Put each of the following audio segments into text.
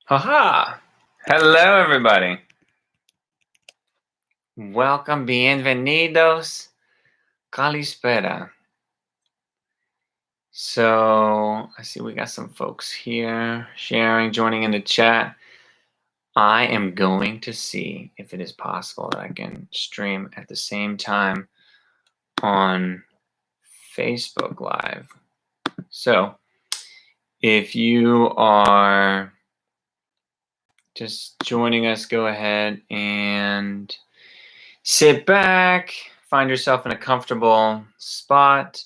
Haha! Hello, everybody. Welcome, bienvenidos, Kalispera. So, I see we got some folks here sharing, joining in the chat. I am going to see if it is possible that I can stream at the same time on Facebook Live. So, if you are just joining us, go ahead and sit back, find yourself in a comfortable spot.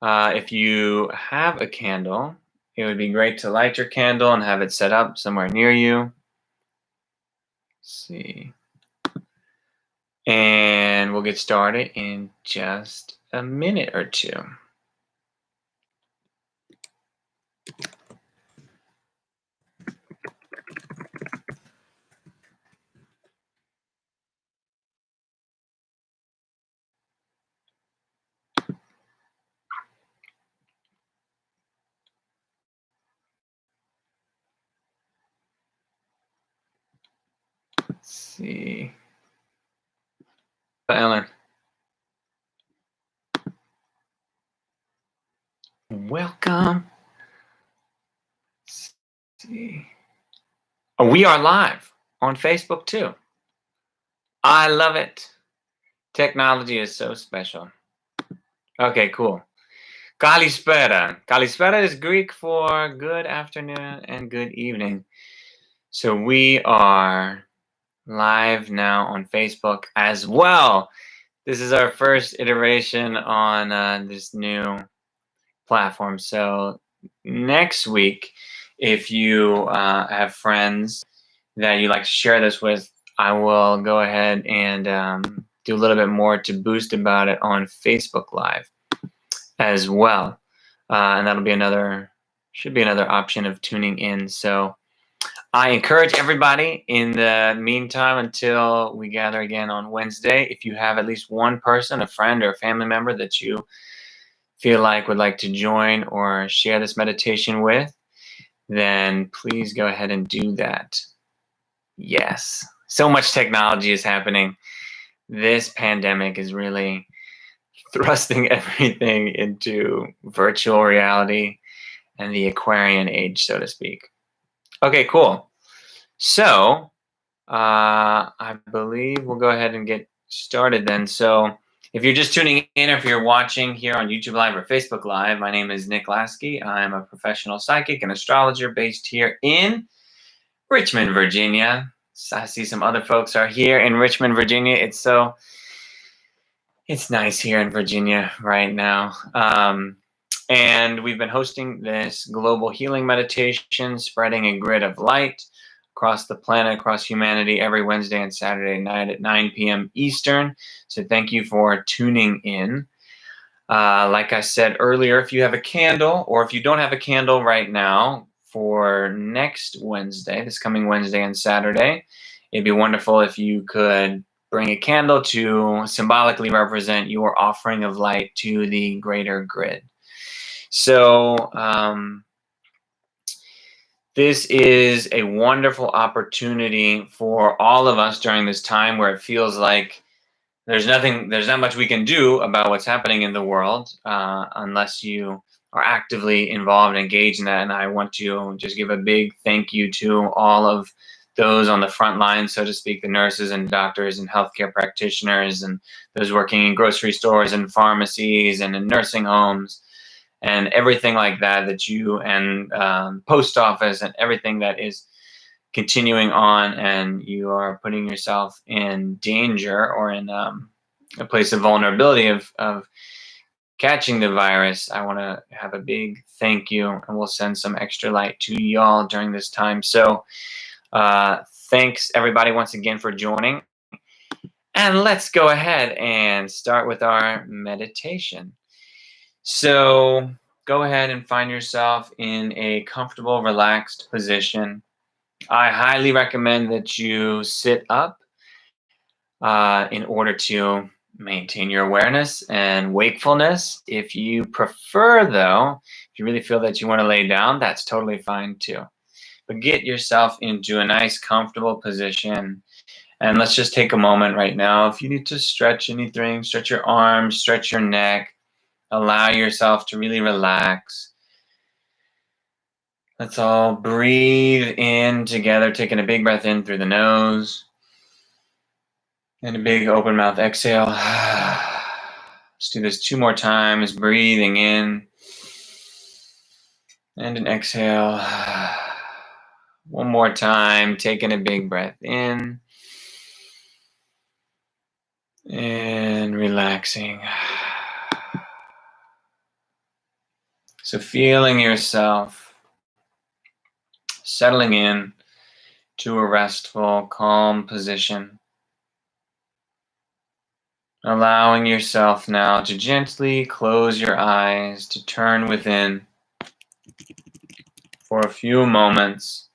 If you have a candle, it would be great to light your candle and have it set up somewhere near you. Let's see. And we'll get started in just a minute or two. Let's see. Ellen. Welcome. Let's see. Oh, we are live on Facebook too. I love it. Technology is so special. Okay, cool. Kalispera. Kalispera is Greek for good afternoon and good evening. So we are live now on Facebook as well. This is our first iteration on this new platform. So next week, if you have friends that you'd like to share this with, I will go ahead and do a little bit more to boost about it on Facebook Live as well. And that'll be should be another option of tuning in. So I encourage everybody in the meantime until we gather again on Wednesday, if you have at least one person, a friend or a family member that you feel like would like to join or share this meditation with, then please go ahead and do that. Yes, so much technology is happening. This pandemic is really thrusting everything into virtual reality and the Aquarian age, so to speak. Okay, cool. So I believe we'll go ahead and get started then. So if you're just tuning in, or if you're watching here on YouTube Live or Facebook Live, my name is Nick Lasky. I'm a professional psychic and astrologer based here in Richmond, Virginia. So I see some other folks are here in Richmond, Virginia. It's nice here in Virginia right now. And we've been hosting this global healing meditation, spreading a grid of light across the planet, across humanity, every Wednesday and Saturday night at 9 p.m. Eastern. So thank you for tuning in. Like I said earlier, if you have a candle, or if you don't have a candle right now, for next Wednesday, this coming Wednesday and Saturday, it'd be wonderful if you could bring a candle to symbolically represent your offering of light to the greater grid. So this is a wonderful opportunity for all of us during this time where it feels like there's not much we can do about what's happening in the world unless you are actively involved and engaged in that. And I want to just give a big thank you to all of those on the front line, so to speak, the nurses and doctors and healthcare practitioners and those working in grocery stores and pharmacies and in nursing homes and everything like that, that you and post office and everything that is continuing on, and you are putting yourself in danger or in a place of vulnerability of catching the virus. I want to have a big thank you, and we'll send some extra light to y'all during this time. So thanks everybody once again for joining, and let's go ahead and start with our meditation. So go ahead and find yourself in a comfortable, relaxed position. I highly recommend that you sit up in order to maintain your awareness and wakefulness. If you prefer, though, if you really feel that you want to lay down, that's totally fine too. But get yourself into a nice, comfortable position. And let's just take a moment right now. If you need to stretch anything, stretch your arms, stretch your neck, allow yourself to really relax. Let's all breathe in together, taking a big breath in through the nose. And a big open mouth exhale. Let's do this 2 more times, breathing in. And an exhale. 1 more time, taking a big breath in. And relaxing. So feeling yourself settling in to a restful, calm position. Allowing yourself now to gently close your eyes, to turn within for a few moments.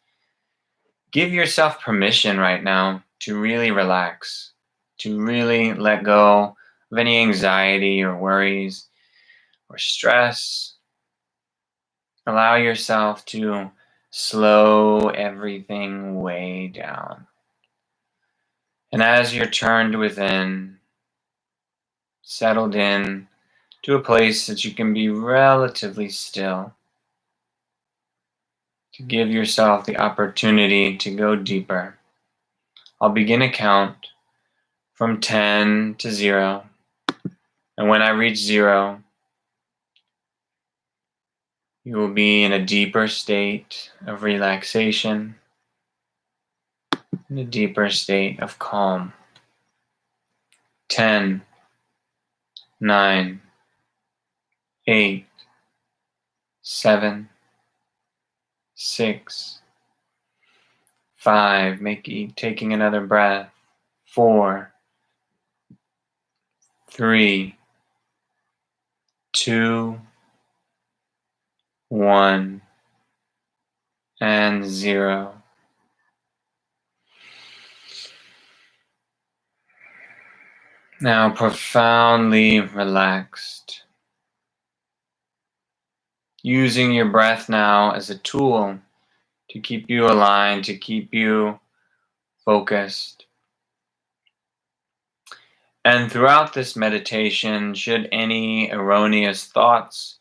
Give yourself permission right now to really relax, to really let go of any anxiety or worries or stress. Allow yourself to slow everything way down. And as you're turned within, settled in to a place that you can be relatively still, to give yourself the opportunity to go deeper. I'll begin a count from 10 to 0. And when I reach 0, you will be in a deeper state of relaxation, in a deeper state of calm. 10, 9, 8, 7, 6, 5. Taking another breath. 4, 3, 2, 1, and 0. Now profoundly relaxed. Using your breath now as a tool to keep you aligned, to keep you focused. And throughout this meditation, should any erroneous thoughts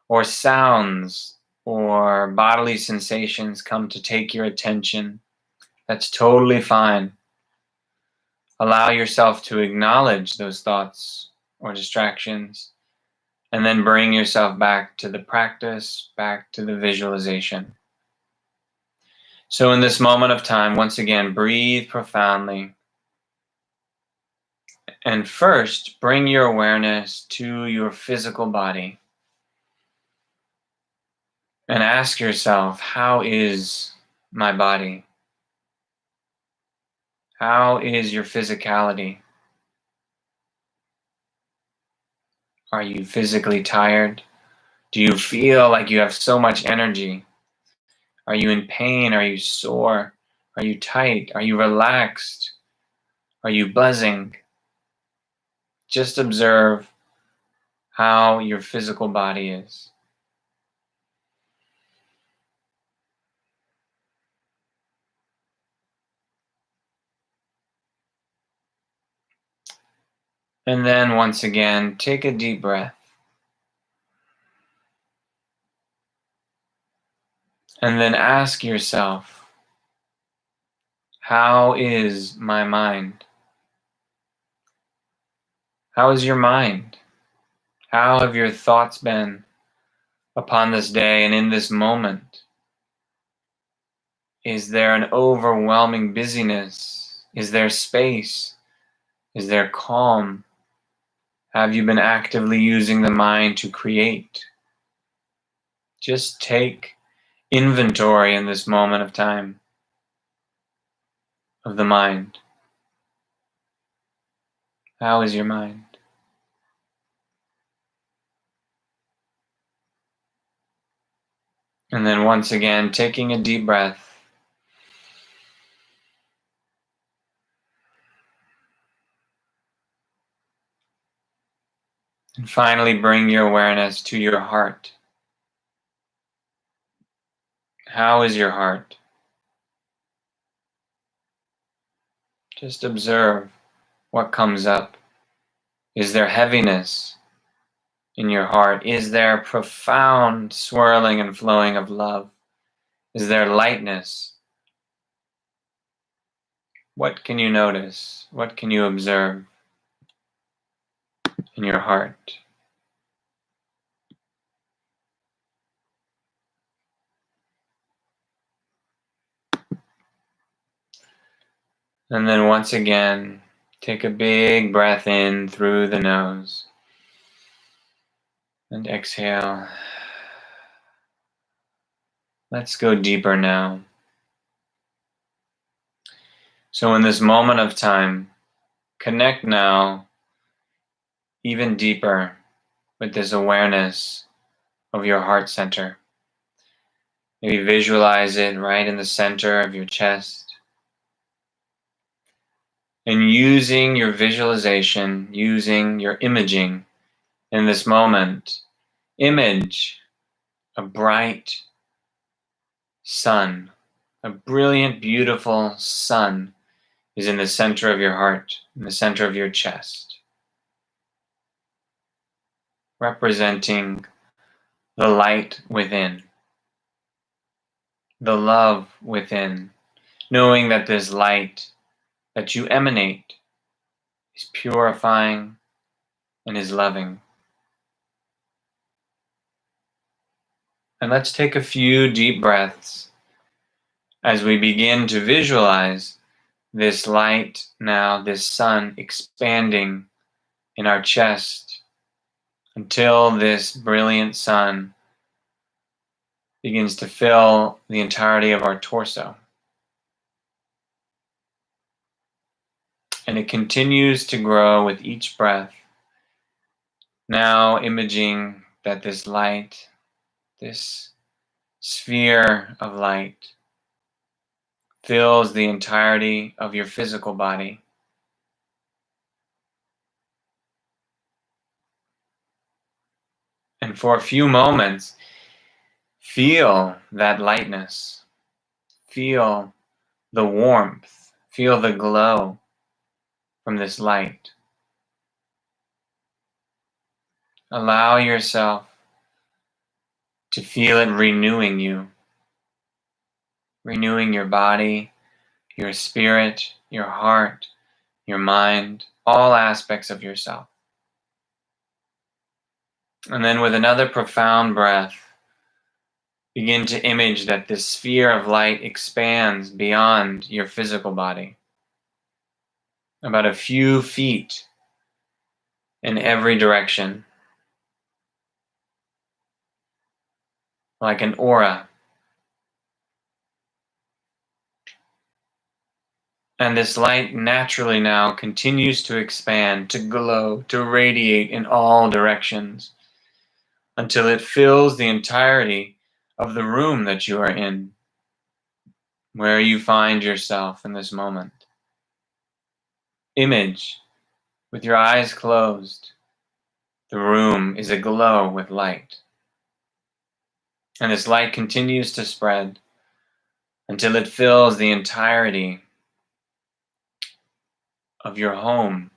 or sounds or bodily sensations come to take your attention, that's totally fine. Allow yourself to acknowledge those thoughts or distractions, and then bring yourself back to the practice, back to the visualization. So in this moment of time, once again, breathe profoundly. And first, bring your awareness to your physical body. And ask yourself, how is my body? How is your physicality? Are you physically tired? Do you feel like you have so much energy? Are you in pain? Are you sore? Are you tight? Are you relaxed? Are you buzzing? Just observe how your physical body is. And then once again, take a deep breath. And then ask yourself, how is my mind? How is your mind? How have your thoughts been upon this day and in this moment? Is there an overwhelming busyness? Is there space? Is there calm? Have you been actively using the mind to create? Just take inventory in this moment of time of the mind. How is your mind? And then once again, taking a deep breath. And finally, bring your awareness to your heart. How is your heart? Just observe what comes up. Is there heaviness in your heart? Is there profound swirling and flowing of love? Is there lightness? What can you notice? What can you observe in your heart? And then once again, take a big breath in through the nose and exhale. Let's go deeper now. So in this moment of time, connect now even deeper with this awareness of your heart center. Maybe visualize it right in the center of your chest. And using your visualization, using your imaging in this moment, image a bright sun. A brilliant, beautiful sun is in the center of your heart, in the center of your chest, representing the light within, the love within, knowing that this light that you emanate is purifying and is loving. And let's take a few deep breaths as we begin to visualize this light now, this sun expanding in our chest until this brilliant sun begins to fill the entirety of our torso. And it continues to grow with each breath. Now imaging that this light, this sphere of light, fills the entirety of your physical body. And for a few moments, feel that lightness. Feel the warmth. Feel the glow from this light. Allow yourself to feel it renewing you. Renewing your body, your spirit, your heart, your mind, all aspects of yourself. And then with another profound breath, begin to image that this sphere of light expands beyond your physical body, about a few feet in every direction, like an aura. And this light naturally now continues to expand, to glow, to radiate in all directions until it fills the entirety of the room that you are in, where you find yourself in this moment. Image, with your eyes closed, the room is aglow with light. And this light continues to spread until it fills the entirety of your home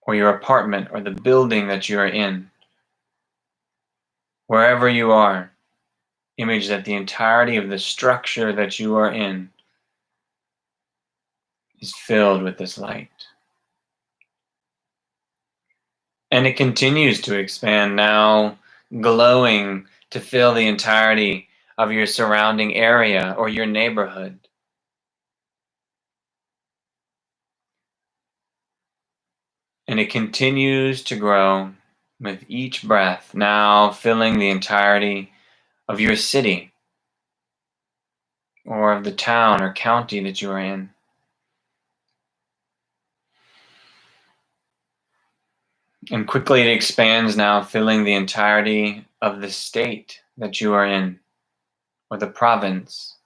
or your apartment or the building that you are in. Wherever you are, image that the entirety of the structure that you are in is filled with this light. And it continues to expand now, glowing to fill the entirety of your surrounding area or your neighborhood. And it continues to grow with each breath, now filling the entirety of your city or of the town or county that you are in. And quickly it expands now, filling the entirety of the state that you are in, or the province.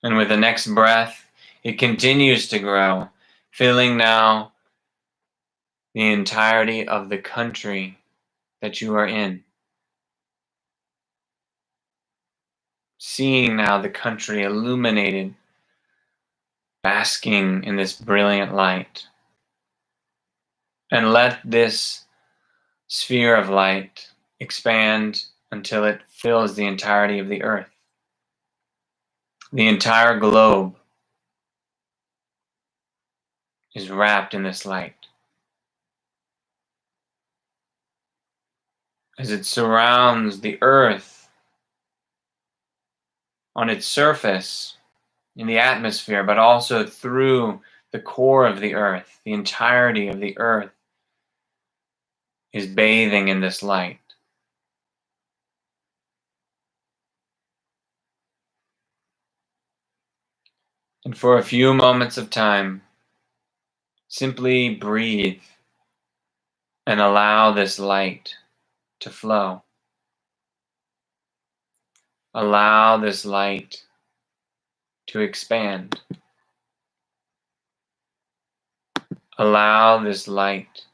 And with the next breath, it continues to grow, filling now the entirety of the country that you are in. Seeing now the country illuminated basking in this brilliant light. And let this sphere of light expand until it fills the entirety of the earth. The entire globe is wrapped in this light. As it surrounds the earth on its surface, in the atmosphere, but also through the core of the earth, the entirety of the earth is bathing in this light. And for a few moments of time, simply breathe and allow this light to flow. Allow this light to expand. Allow this light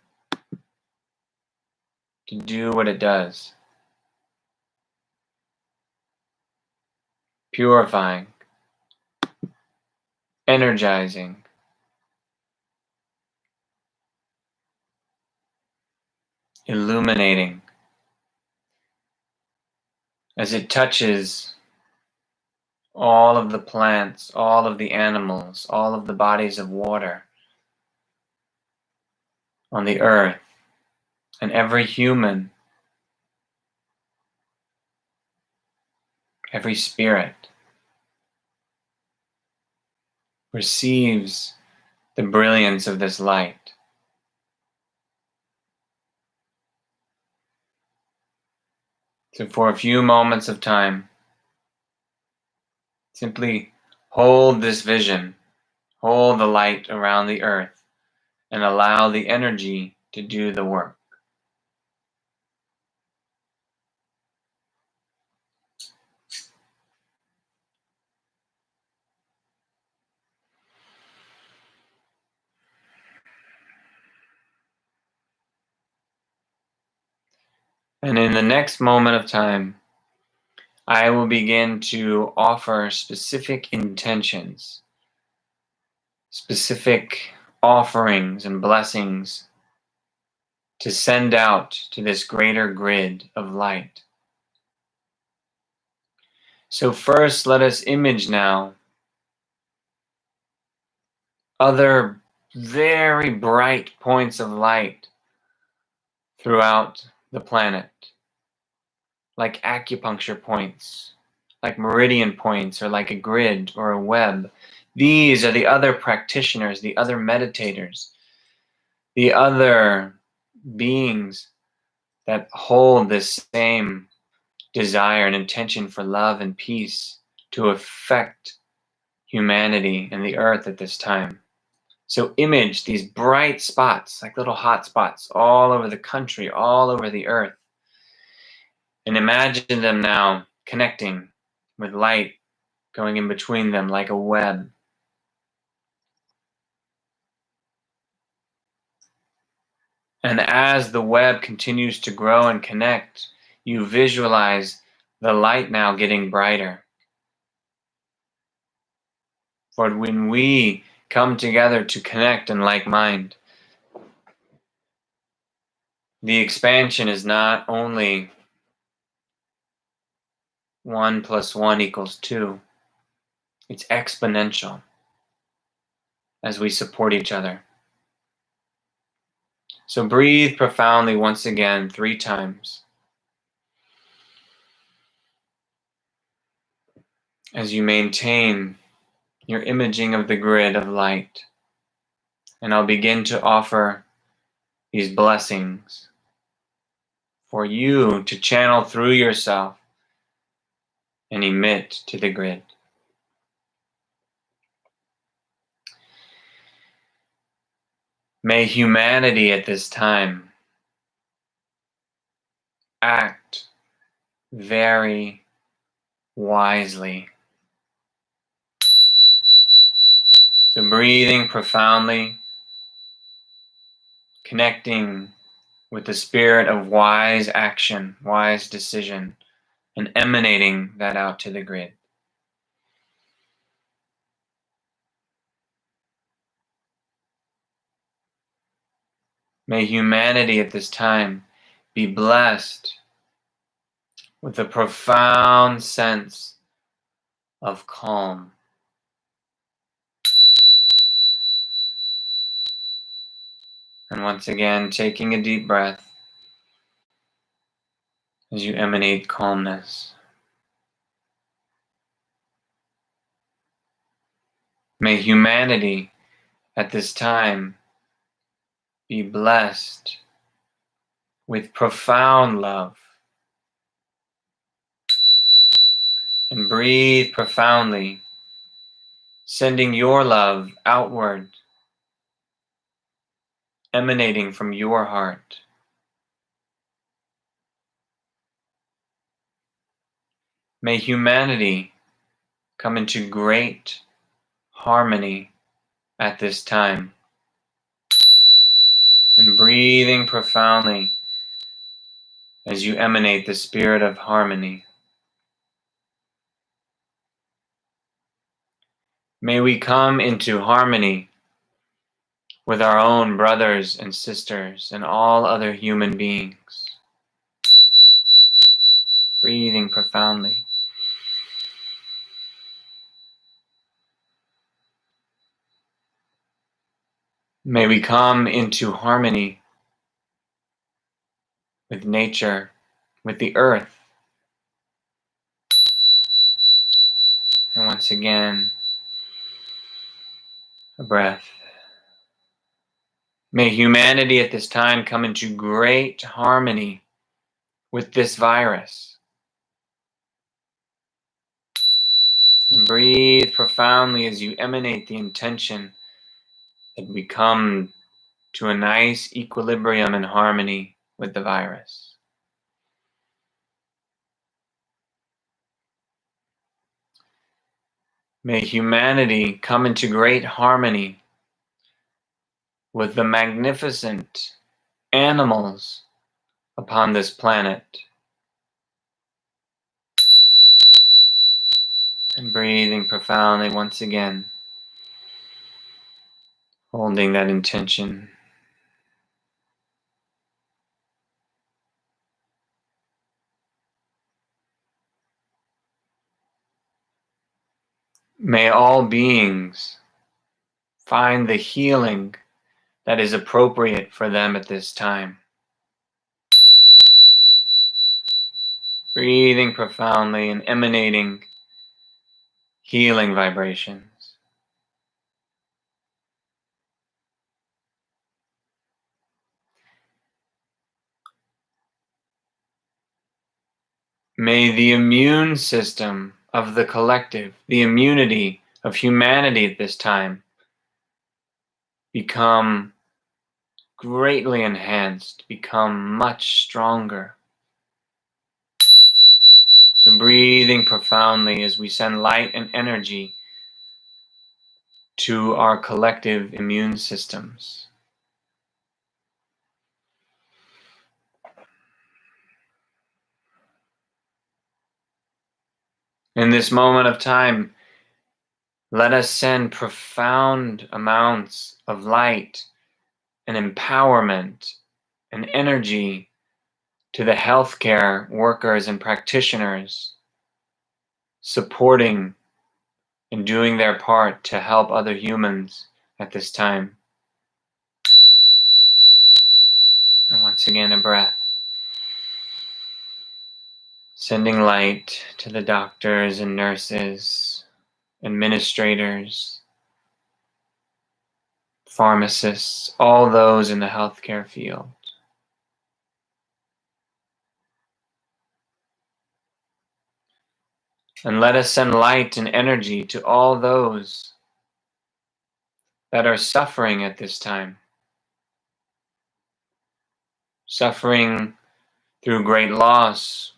to do what it does. Purifying, energizing, illuminating. As it touches all of the plants, all of the animals, all of the bodies of water on the earth, and every human, every spirit receives the brilliance of this light. So for a few moments of time, simply hold this vision, hold the light around the earth, and allow the energy to do the work. And in the next moment of time, I will begin to offer specific intentions, specific offerings and blessings to send out to this greater grid of light. So first, let us image now other very bright points of light throughout the planet, like acupuncture points, like meridian points, or like a grid or a web. These are the other practitioners, the other meditators, the other beings that hold this same desire and intention for love and peace to affect humanity and the earth at this time. So image these bright spots, like little hot spots all over the country, all over the earth, and imagine them now connecting with light going in between them like a web. And as the web continues to grow and connect, you visualize the light now getting brighter. For when we come together to connect in like mind, the expansion is not only 1 + 1 = 2, it's exponential as we support each other. So breathe profoundly once again 3 times. As you maintain your imaging of the grid of light. And I'll begin to offer these blessings for you to channel through yourself and emit to the grid. May humanity at this time act very wisely. So breathing profoundly, connecting with the spirit of wise action, wise decision, and emanating that out to the grid. May humanity at this time be blessed with a profound sense of calm. And once again, taking a deep breath as you emanate calmness. May humanity at this time be blessed with profound love. And breathe profoundly, sending your love outward, emanating from your heart. May humanity come into great harmony at this time. And breathing profoundly as you emanate the spirit of harmony. May we come into harmony with our own brothers and sisters and all other human beings. Breathing profoundly. May we come into harmony with nature, with the earth. And once again, a breath. May humanity at this time come into great harmony with this virus. And breathe profoundly as you emanate the intention that we come to a nice equilibrium and harmony with the virus. May humanity come into great harmony with the magnificent animals upon this planet. And breathing profoundly once again, holding that intention. May all beings find the healing that is appropriate for them at this time. Breathing profoundly and emanating healing vibrations. May the immune system of the collective, the immunity of humanity at this time, become greatly enhanced, become much stronger. So breathing profoundly as we send light and energy to our collective immune systems. In this moment of time, let us send profound amounts of light and empowerment and energy to the healthcare workers and practitioners supporting and doing their part to help other humans at this time. And once again, a breath. Sending light to the doctors and nurses, administrators, pharmacists, all those in the healthcare field. And let us send light and energy to all those that are suffering at this time. Suffering through great loss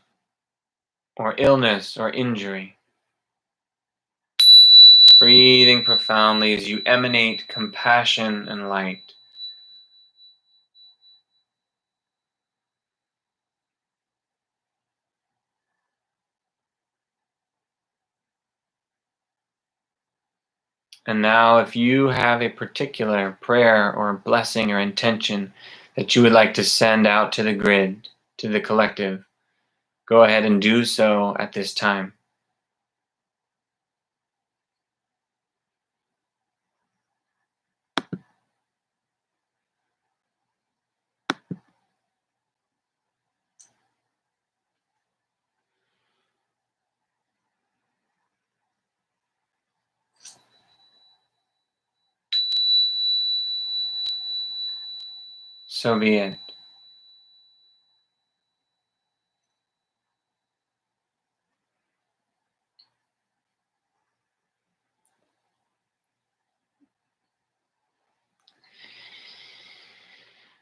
or illness or injury. Breathing profoundly as you emanate compassion and light. And now if you have a particular prayer or blessing or intention that you would like to send out to the grid, to the collective, go ahead and do so at this time. So be it.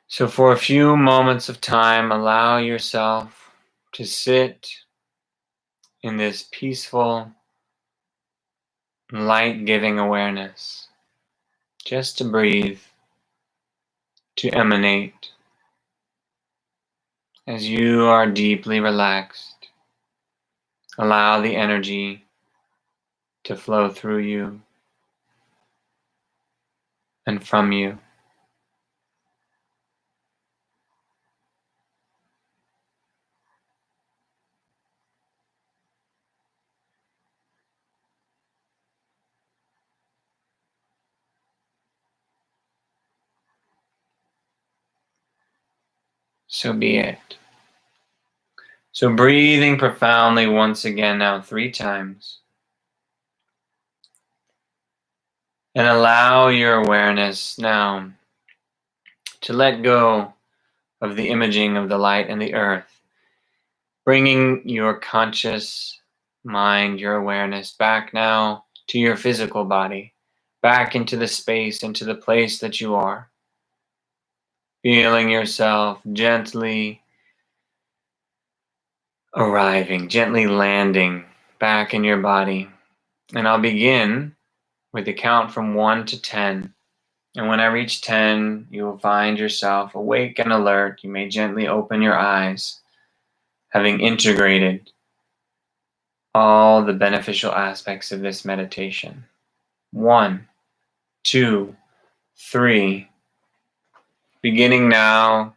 So for a few moments of time, allow yourself to sit in this peaceful, light-giving awareness, just to breathe, to emanate. As you are deeply relaxed, allow the energy to flow through you and from you. So be it. So breathing profoundly once again now 3 times. And allow your awareness now to let go of the imaging of the light and the earth, bringing your conscious mind, your awareness back now to your physical body, back into the space, into the place that you are. Feeling yourself gently arriving, gently landing back in your body. And I'll begin with the count from 1 to 10. And when I reach 10, you will find yourself awake and alert. You may gently open your eyes, having integrated all the beneficial aspects of this meditation. 1, 2, 3. Beginning now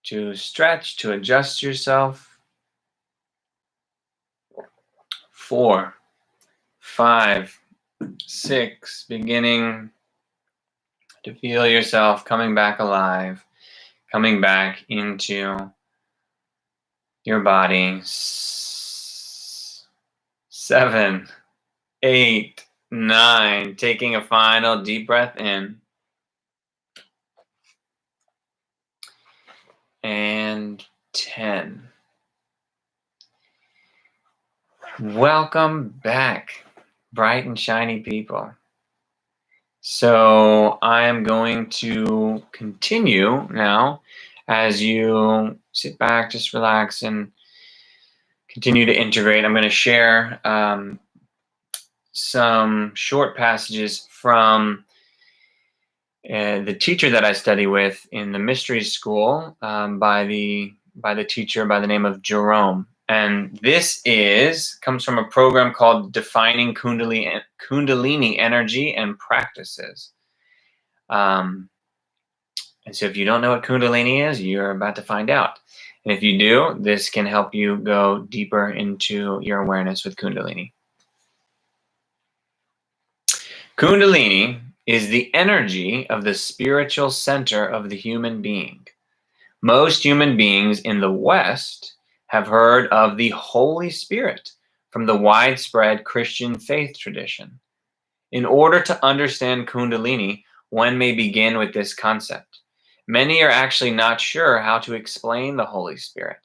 to stretch, to adjust yourself. 4, 5, 6. Beginning to feel yourself coming back alive, coming back into your body. 7, 8, 9. Taking a final deep breath in. And 10. Welcome back, bright and shiny people. So I am going to continue now as you sit back, just relax and continue to integrate. I'm going to share some short passages from the teacher that I study with in the mystery school by the teacher by the name of Jerome. And this comes from a program called Defining Kundalini Energy and Practices. And so if you don't know what Kundalini is, you're about to find out. And if you do, this can help you go deeper into your awareness with Kundalini. Kundalini is the energy of the spiritual center of the human being. Most human beings in the West have heard of the Holy Spirit from the widespread Christian faith tradition. In order to understand Kundalini, one may begin with this concept. Many are actually not sure how to explain the Holy Spirit,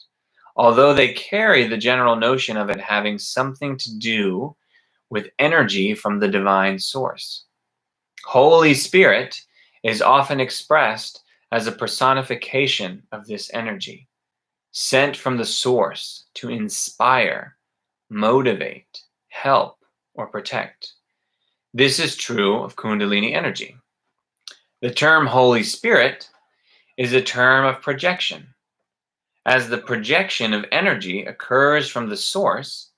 although they carry the general notion of it having something to do with energy from the divine source. Holy Spirit is often expressed as a personification of this energy, sent from the source to inspire, motivate, help, or protect. This is true of Kundalini energy. The term Holy Spirit is a term of projection. As the projection of energy occurs from the source,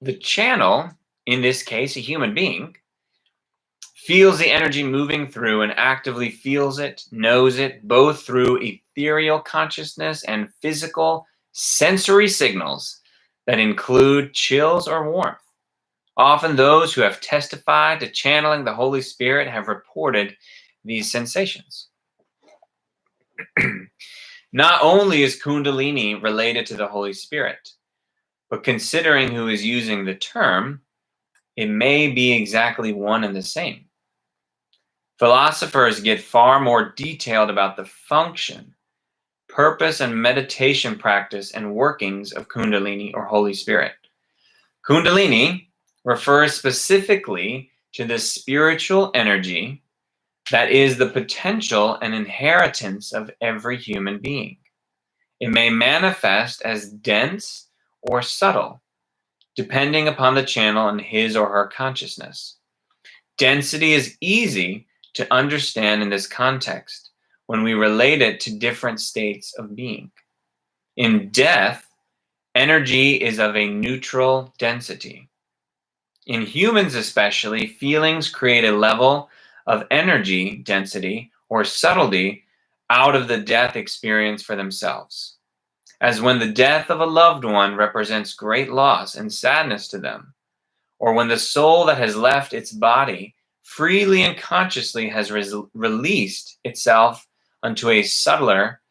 the channel, in this case a human being, feels the energy moving through and actively feels it, knows it, both through ethereal consciousness and physical sensory signals that include chills or warmth. Often those who have testified to channeling the Holy Spirit have reported these sensations. Not only is Kundalini related to the Holy Spirit, but considering who is using the term, it may be exactly one and the same. Philosophers get far more detailed about the function, purpose, and meditation practice and workings of Kundalini or Holy Spirit. Kundalini refers specifically to the spiritual energy that is the potential and inheritance of every human being. It may manifest as dense or subtle, depending upon the channel and his or her consciousness. Density is easy to understand in this context when we relate it to different states of being. In death, energy is of a neutral density. In humans especially, feelings create a level of energy density or subtlety out of the death experience for themselves. As when the death of a loved one represents great loss and sadness to them, or when the soul that has left its body freely and consciously has released itself unto a subtler,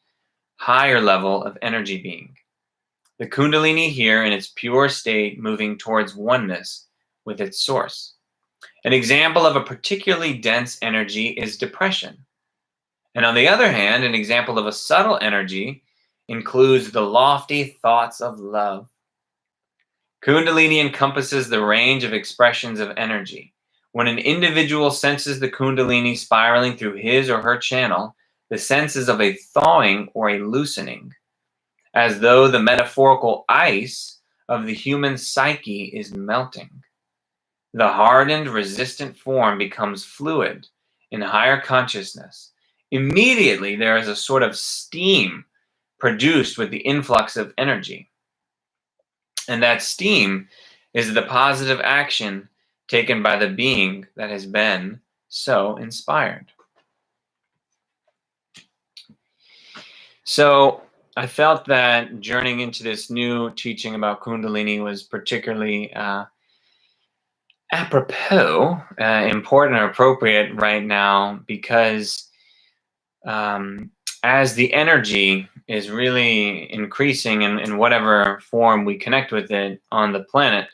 higher level of energy being. The Kundalini here in its pure state moving towards oneness with its source. An example of a particularly dense energy is depression. And on the other hand, an example of a subtle energy includes the lofty thoughts of love. Kundalini encompasses the range of expressions of energy. When an individual senses the Kundalini spiraling through his or her channel, the sense is of a thawing or a loosening, as though the metaphorical ice of the human psyche is melting. The hardened, resistant form becomes fluid in higher consciousness. Immediately, there is a sort of steam produced with the influx of energy. And that steam is the positive action taken by the being that has been so inspired. So I felt that journeying into this new teaching about Kundalini was particularly apropos, important or appropriate right now because as the energy is really increasing in whatever form we connect with it on the planet,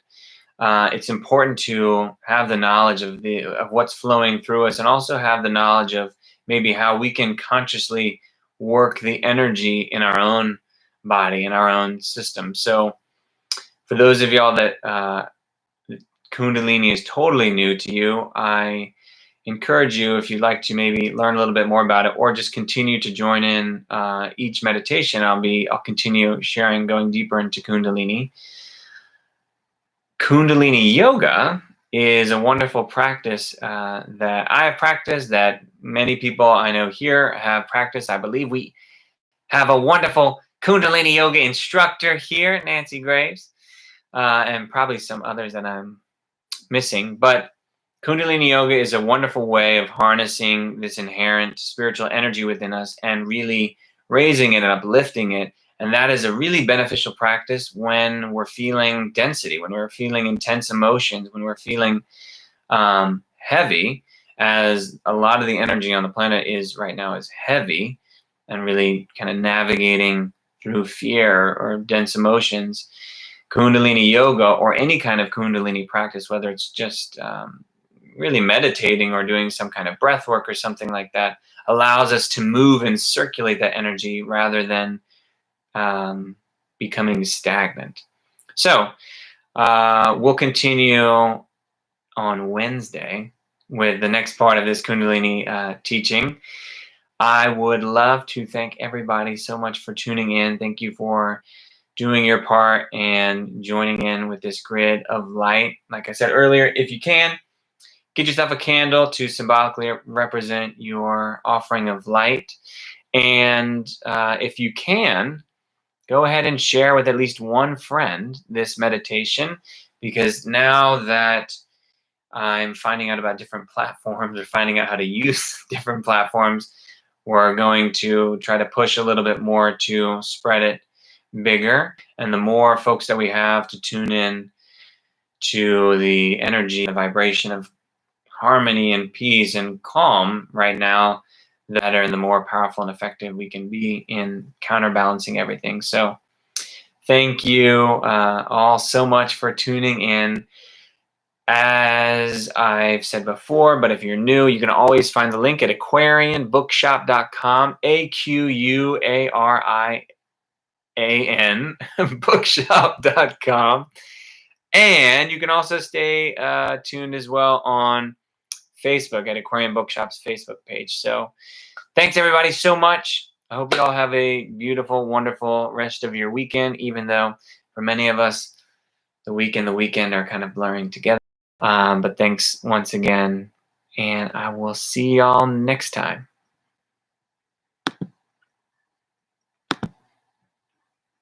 it's important to have the knowledge of what's flowing through us, and also have the knowledge of maybe how we can consciously work the energy in our own body, in our own system. So for those of y'all that Kundalini is totally new to you, I encourage you, if you'd like to maybe learn a little bit more about it, or just continue to join in each meditation, I'll continue sharing, going deeper into Kundalini. Kundalini Yoga is a wonderful practice that I have practiced, that many people I know here have practiced. I believe we have a wonderful Kundalini Yoga instructor here, Nancy Graves, and probably some others that I'm missing. But Kundalini Yoga is a wonderful way of harnessing this inherent spiritual energy within us and really raising it and uplifting it. And that is a really beneficial practice when we're feeling density, when we're feeling intense emotions, when we're feeling heavy, as a lot of the energy on the planet is right now is heavy, and really kind of navigating through fear or dense emotions. Kundalini Yoga, or any kind of Kundalini practice, whether it's just really meditating or doing some kind of breath work or something like that, allows us to move and circulate that energy rather than becoming stagnant. So we'll continue on Wednesday with the next part of this Kundalini teaching. I would love to thank everybody so much for tuning in. Thank you for doing your part and joining in with this grid of light. Like I said earlier, if you can, get yourself a candle to symbolically represent your offering of light. And if you can, go ahead and share with at least one friend this meditation, because now that I'm finding out about different platforms, or finding out how to use different platforms, We're going to try to push a little bit more to spread it bigger. And the more folks that we have to tune in to the energy, the vibration of harmony and peace and calm right now, the better and the more powerful and effective we can be in counterbalancing everything. So thank you all so much for tuning in. As I've said before, but if you're new, you can always find the link at aquarianbookshop.com, AQUARIAN bookshop.com. And you can also stay tuned as well on Facebook at Aquarian Bookshop's Facebook page. So thanks everybody so much. I hope you all have a beautiful, wonderful rest of your weekend, even though for many of us, the week and the weekend are kind of blurring together. But thanks once again, and I will see y'all next time.